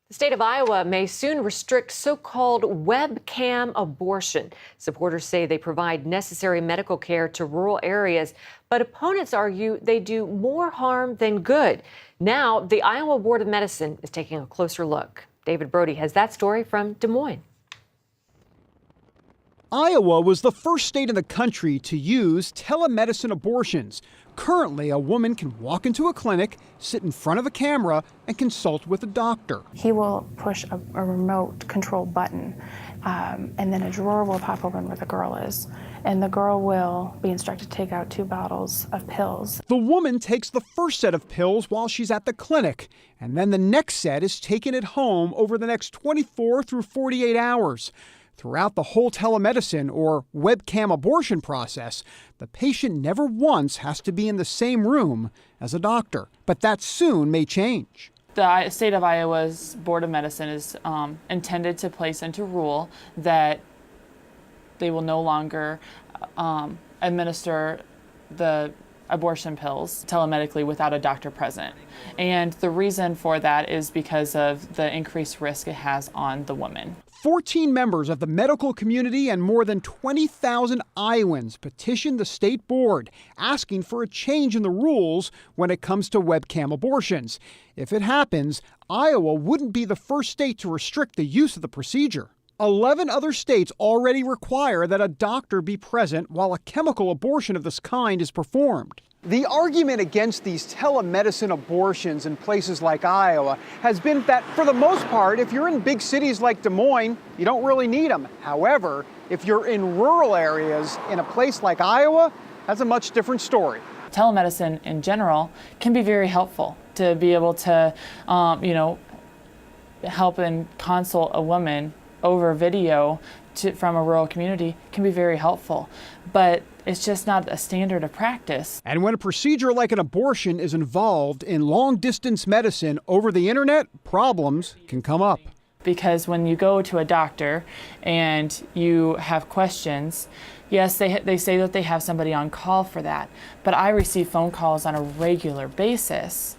The state of Iowa may soon restrict so-called webcam abortion. Supporters say they provide necessary medical care to rural areas, but opponents argue they do more harm than good. Now, the Iowa Board of Medicine is taking a closer look. David Brody has that story from Des Moines. Iowa was the first state in the country to use telemedicine abortions. Currently, a woman can walk into a clinic, sit in front of a camera, and consult with a doctor. He will push a remote control button, and then a drawer will pop open where the girl is. And the girl will be instructed to take out 2 bottles of pills. The woman takes the first set of pills while she's at the clinic, and then the next set is taken at home over the next 24 through 48 hours. Throughout the whole telemedicine or webcam abortion process, the patient never once has to be in the same room as a doctor. But that soon may change. The state of Iowa's Board of Medicine is intended to place into rule that they will no longer administer the abortion pills telemedically without a doctor present. And the reason for that is because of the increased risk it has on the woman. 14 members of the medical community and more than 20,000 Iowans petitioned the state board asking for a change in the rules when it comes to webcam abortions. If it happens, Iowa wouldn't be the first state to restrict the use of the procedure. 11 other states already require that a doctor be present while a chemical abortion of this kind is performed. The argument against these telemedicine abortions in places like Iowa has been that, for the most part, if you're in big cities like Des Moines, you don't really need them. However, if you're in rural areas in a place like Iowa, that's a much different story. Telemedicine in general can be very helpful to be able to, help and consult a woman over video from a rural community can be very helpful, but it's just not a standard of practice. And when a procedure like an abortion is involved in long-distance medicine over the internet, problems can come up. Because when you go to a doctor and you have questions, yes, they say that they have somebody on call for that, but I receive phone calls on a regular basis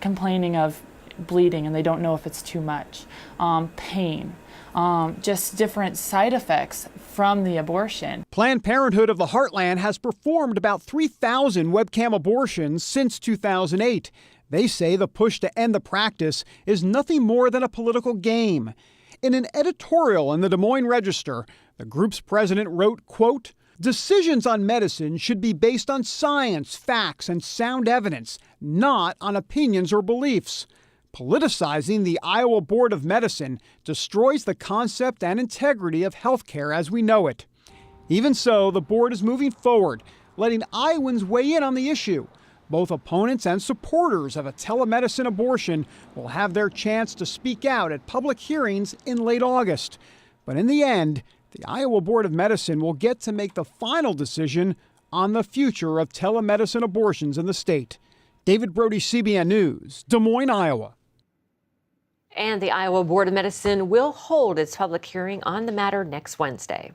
complaining of bleeding, and they don't know if it's too much, pain, just different side effects from the abortion. Planned Parenthood of the Heartland has performed about 3,000 webcam abortions since 2008. They say the push to end the practice is nothing more than a political game. In an editorial in the Des Moines Register, the group's president wrote, quote, "Decisions on medicine should be based on science, facts, and sound evidence, not on opinions or beliefs. Politicizing the Iowa Board of Medicine destroys the concept and integrity of healthcare as we know it." Even so, the board is moving forward, letting Iowans weigh in on the issue. Both opponents and supporters of a telemedicine abortion will have their chance to speak out at public hearings in late August. But in the end, the Iowa Board of Medicine will get to make the final decision on the future of telemedicine abortions in the state. David Brody, CBN News, Des Moines, Iowa. And the Iowa Board of Medicine will hold its public hearing on the matter next Wednesday.